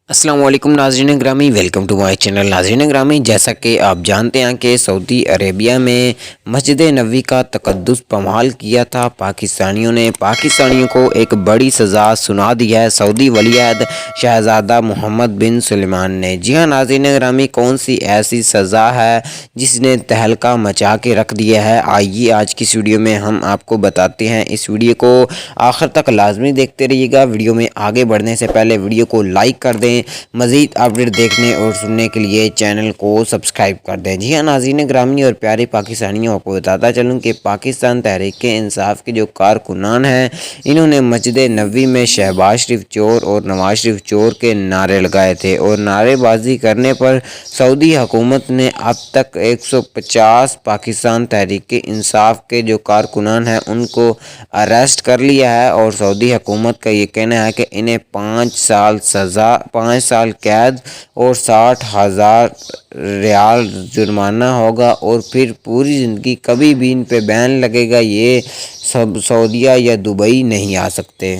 अस्सलाम वालेकुम नाज़रीन ग्रामी, वेलकम टू माय चैनल। नाज़रीन ग्रामी, जैसा कि आप जानते हैं कि सऊदी अरेबिया में मस्जिद नबवी का तक़द्दुस पामाल किया था पाकिस्तानियों को एक बड़ी सज़ा सुना दी है सऊदी वलीअहद शहज़ादा मोहम्मद बिन सुलेमान ने। जी हाँ नाज़रीन ग्रामी, कौन सी ऐसी सज़ा है जिसने तहलका मचा के रख दिया है, आइए आज की इस वीडियो में हम आपको बताते हैं। इस वीडियो को आखिर तक लाजमी देखते रहिएगा। वीडियो में आगे बढ़ने से पहले वीडियो को लाइक कर दें। मज़ीद अपडेट देखने और सुनने के लिए चैनल को सब्सक्राइब कर दें। जी हाँ नाज़रीन ग्रामी और प्यारे पाकिस्तानियों, आपको बताता चलूँ कि पाकिस्तान तहरीक इंसाफ के जो कारकुनान हैं, इन्होंने मस्जिद नबवी में शहबाज शरीफ चोर और नवाज शरीफ चोर के नारे लगाए थे और नारेबाजी करने पर सऊदी हुकूमत ने अब तक 150 पाकिस्तान तहरीक इंसाफ के जो कारकुनान हैं उनको अरेस्ट कर लिया है। और सऊदी हुकूमत का ये कहना है कि इन्हें 5 साल सज़ा, 5 साल कैद और 60,000 रियाल जुर्माना होगा और फिर पूरी ज़िंदगी कभी भी इन पे बैन लगेगा, ये सब सऊदीया या दुबई नहीं आ सकते।